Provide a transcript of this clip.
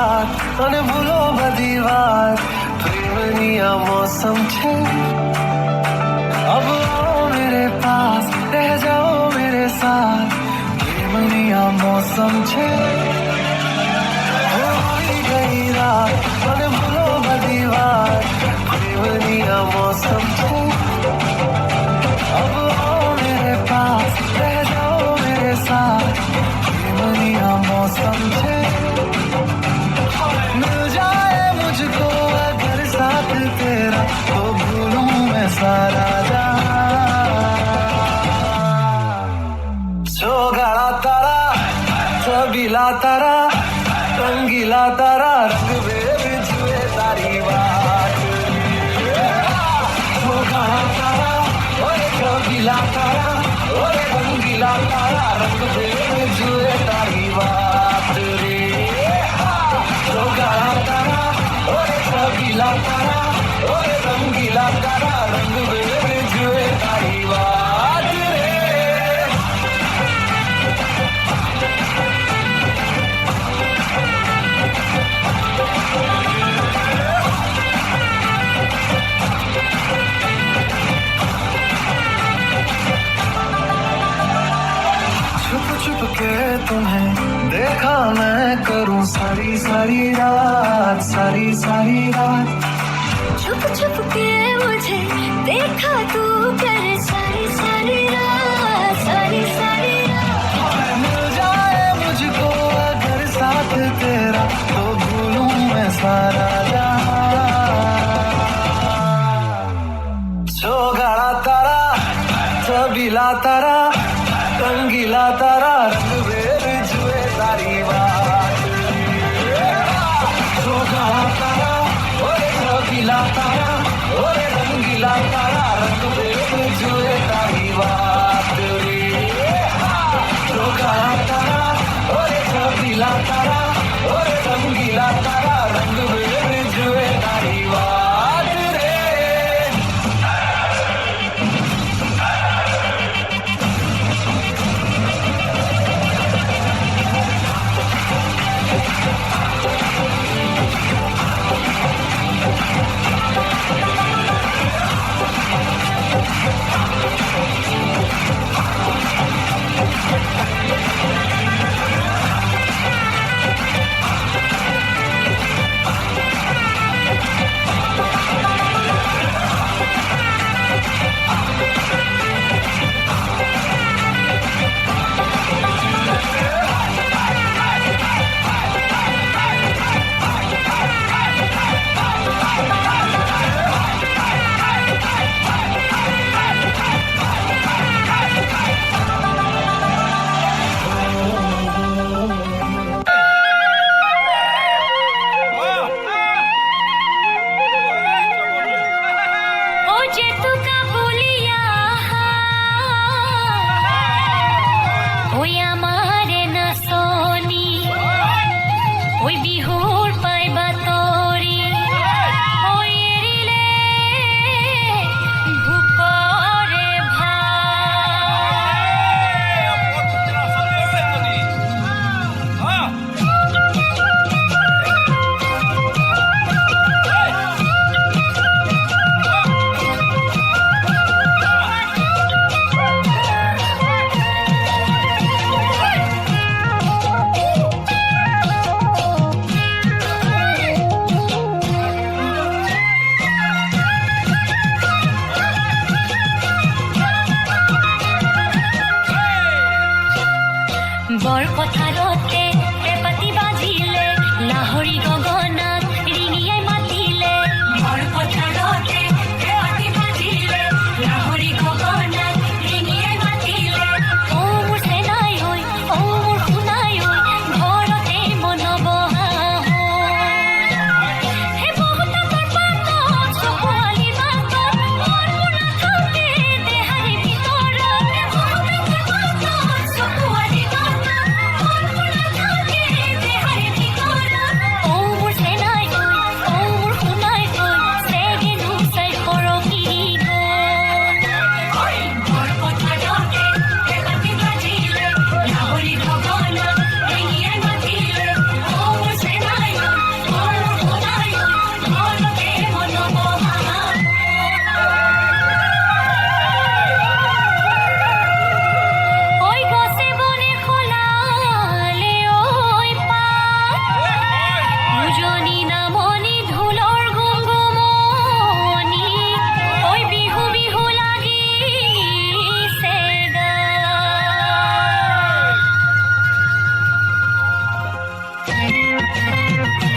रात મને ભૂલો બધી વાત પ્રેમની આ मौसम છે अब आओ मेरे पास रह जाओ मेरे साथ प्रेमनी आ मौसम છે होई गई रात મને ભૂલો બધી વાત પ્રેમની આ मौसम છે अब आओ मेरे पास रह जाओ मेरे साथ प्रेमनी आ मौसम છે मिल जाए मुझको अगर साथ तेरा तो भूलूं मैं सारा गाड़ा तारा छबीला तारा रंगीला तारा रंग जुए तारी बात गाड़ा तारा ओए छबीला तारा ओए रंगीला तारा रंग जुए तारी बात रे गाड़ा तारा ओए छबीला तारा ओए रंगीला तारा रंग जुए तारी बात रे छुप छुप के तुम्हें देखा मैं करूं सारी सारी रात सारी सारी रात छुप छुप के मुझे देखा तू कर सारी सारी रात सारी सारी रात मिल जाए मुझको अगर साथ तेरा तो भूलूं मैं सारा जो गाड़ा तारा छबीला तारा रंगीला तारा रंग जुए तारी बात जो गाड़ा तारा ओए छबीला तारा ओए रंगीला तारा रंग जुए तारी बात रे जो गाड़ा तारा ओए छबीला तारा ओए रंगीला तारा रंग जुए तारी बात रे हाँ